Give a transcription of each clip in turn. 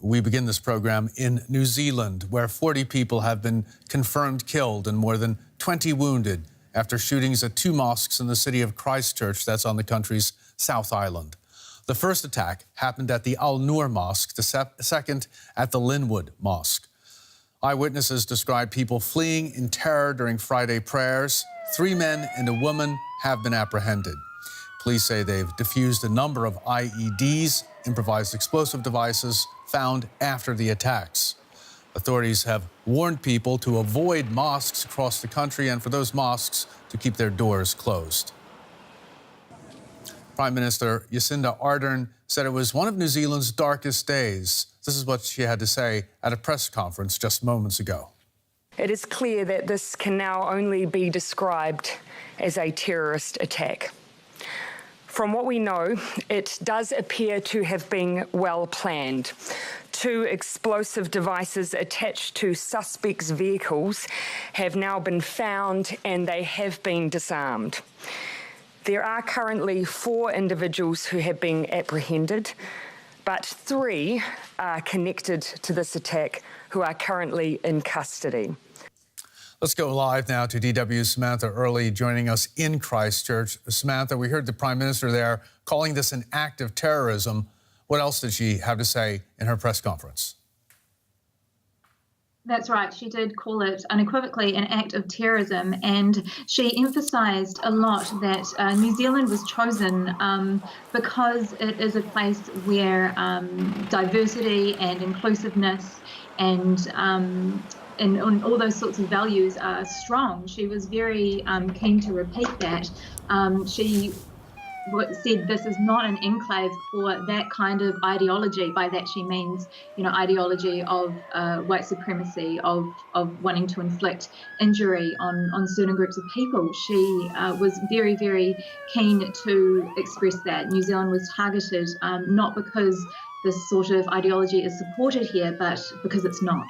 We begin this program in New Zealand, where 40 people have been confirmed killed and more than 20 wounded after shootings at two mosques in the city of Christchurch, that's on the country's South Island. The first attack happened at the Al Noor Mosque, the second at the Linwood Mosque. Eyewitnesses describe people fleeing in terror during Friday prayers. 3 men and a woman have been apprehended. Police say they've defused a number of IEDs, improvised explosive devices, found after the attacks. Authorities have warned people to avoid mosques across the country and for those mosques to keep their doors closed. Prime Minister Jacinda Ardern said it was one of New Zealand's darkest days. This is what she had to say at a press conference just moments ago. It is clear that this can now only be described as a terrorist attack. From what we know, it does appear to have been well planned. 2 explosive devices attached to suspects' vehicles have now been found and they have been disarmed. There are currently 4 individuals who have been apprehended, but 3 are connected to this attack who are currently in custody. Let's go live now to DW's Samantha Early joining us in Christchurch. Samantha, we heard the Prime Minister there calling this an act of terrorism. What else did she have to say in her press conference? That's right. She did call it unequivocally an act of terrorism, and she emphasised a lot that New Zealand was chosen because it is a place where diversity and inclusiveness and all those sorts of values are strong. She was very keen to repeat that. She said this is not an enclave for that kind of ideology. By that she means, ideology of white supremacy, of wanting to inflict injury on certain groups of people. She was very, very keen to express that. New Zealand was targeted not because this sort of ideology is supported here, but because it's not.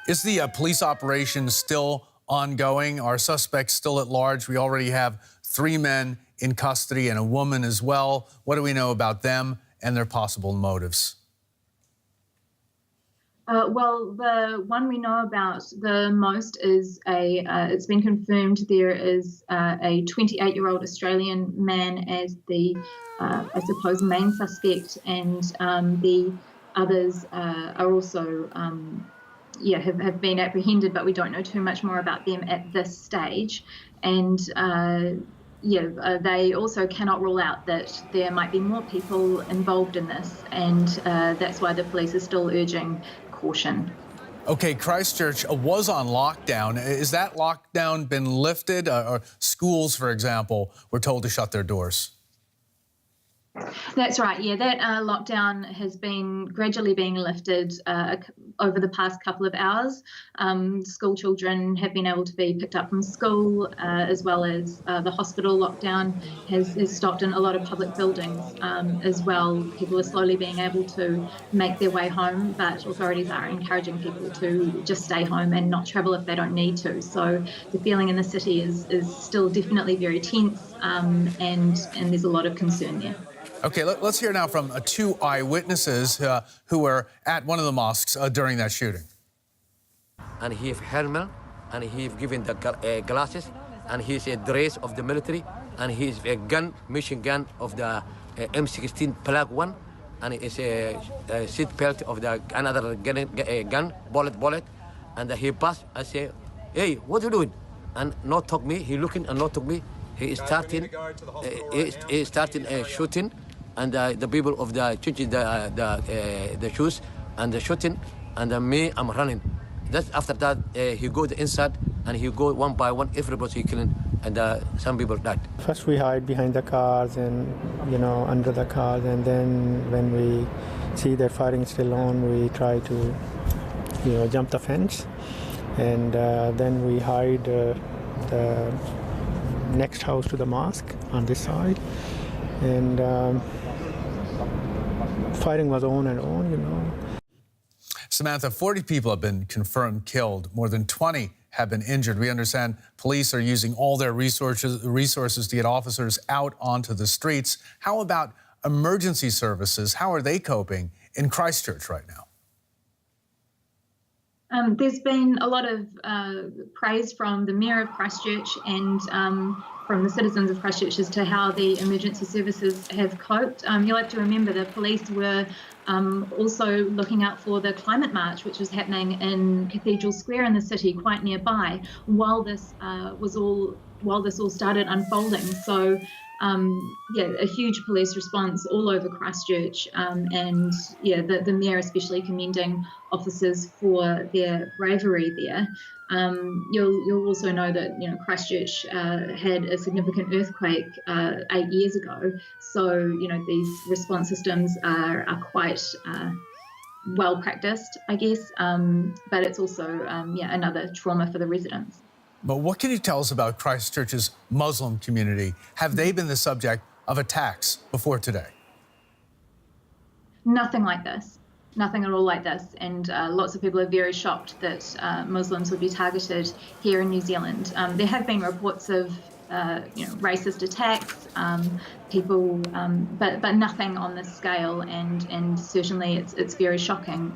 Is the police operation still ongoing? Are suspects still at large? We already have 3 men in custody and a woman as well. What do we know about them and their possible motives? Well, the one we know about the most is it's been confirmed there is a 28-year-old Australian man as the, I suppose, main suspect, and the others are also have been apprehended, but we don't know too much more about them at this stage. And they also cannot rule out that there might be more people involved in this, and that's why the police are still urging caution. Okay, Christchurch was on lockdown. Is that lockdown been lifted? Or schools, for example, were told to shut their doors? That's right. Yeah, that lockdown has been gradually being lifted over the past couple of hours. School children have been able to be picked up from school, as well as the hospital lockdown has stopped in a lot of public buildings as well. People are slowly being able to make their way home, but authorities are encouraging people to just stay home and not travel if they don't need to. So the feeling in the city is still definitely very tense, and there's a lot of concern there. Okay, let's hear now from 2 eyewitnesses who were at one of the mosques during that shooting. And he have helmet, and he given the glasses, and he's a dress of the military, and he's a gun, machine gun of the M16 Plug 1, and it's a seat belt of the another gun, bullet, and he passed. I say, hey, what are you doing? And not talk me. He looking and not talk me. He starting shooting. And the people of the changing the shoes and the shooting, and me, I'm running. That's after that he go the inside and he go one by one. Everybody killing, and some people died. First we hide behind the cars and under the cars, and then when we see that firing is still on, we try to jump the fence, and then we hide the next house to the mosque on this side, and fighting was on and on, Samantha, 40 people have been confirmed killed. More than 20 have been injured. We understand police are using all their resources to get officers out onto the streets. How about emergency services? How are they coping in Christchurch right now? There's been a lot of praise from the Mayor of Christchurch and from the citizens of Christchurch as to how the emergency services have coped. You'll have to remember the police were also looking out for the climate march, which was happening in Cathedral Square in the city, quite nearby, while this all started unfolding. So yeah, a huge police response all over Christchurch, and yeah, the mayor especially commending officers for their bravery there. You'll also know that Christchurch had a significant earthquake 8 years ago, so these response systems are quite well practiced, I guess, but it's also yeah, another trauma for the residents. But what can you tell us about Christchurch's Muslim community? Have they been the subject of attacks before today? Nothing like this. Nothing at all like this. And lots of people are very shocked that Muslims would be targeted here in New Zealand. There have been reports of racist attacks, but nothing on this scale, and certainly it's very shocking.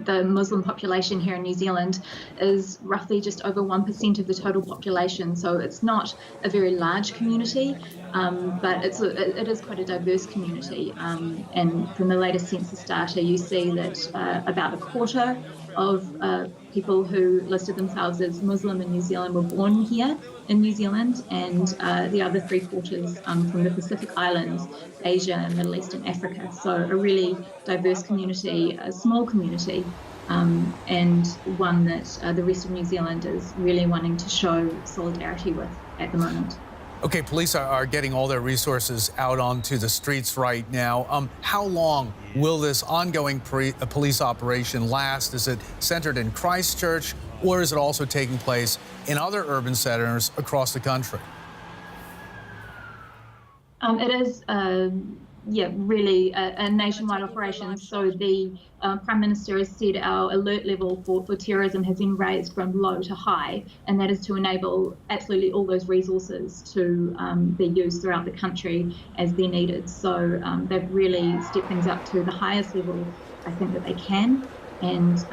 The Muslim population here in New Zealand is roughly just over 1% of the total population, so it's not a very large community, but it is quite a diverse community. And from the latest census data, you see that about a quarter of people who listed themselves as Muslim in New Zealand were born here in New Zealand, and the other 3/4 from the Pacific Islands, Asia, Middle East and Africa. So a really diverse community, a small community, and one that the rest of New Zealand is really wanting to show solidarity with at the moment. Okay, police are getting all their resources out onto the streets right now. How long will this ongoing police operation last? Is it centered in Christchurch, or is it also taking place in other urban centers across the country? It is, yeah, really a nationwide operation. So the Prime Minister has said our alert level for terrorism has been raised from low to high, and that is to enable absolutely all those resources to be used throughout the country as they're needed. So they've really stepped things up to the highest level I think that they can, and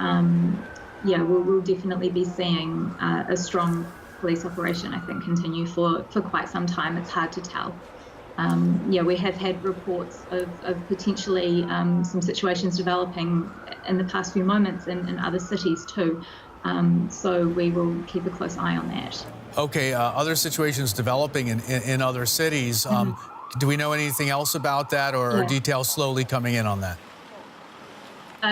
yeah, we'll definitely be seeing a strong police operation, I think, continue for quite some time. It's hard to tell. Yeah, we have had reports of potentially some situations developing in the past few moments in other cities too. So we will keep a close eye on that. Okay, other situations developing in other cities. Do we know anything else about that, or are details slowly coming in on that?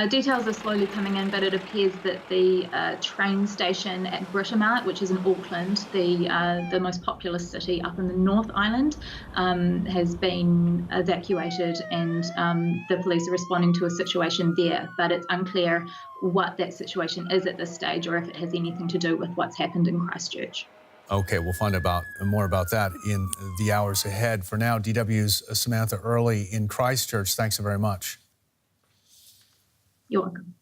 Details are slowly coming in, but it appears that the train station at Britomart, which is in Auckland, the most populous city up in the North Island, has been evacuated, and the police are responding to a situation there. But it's unclear what that situation is at this stage, or if it has anything to do with what's happened in Christchurch. Okay, we'll find out more about that in the hours ahead. For now, DW's Samantha Early in Christchurch. Thanks so very much. You're welcome.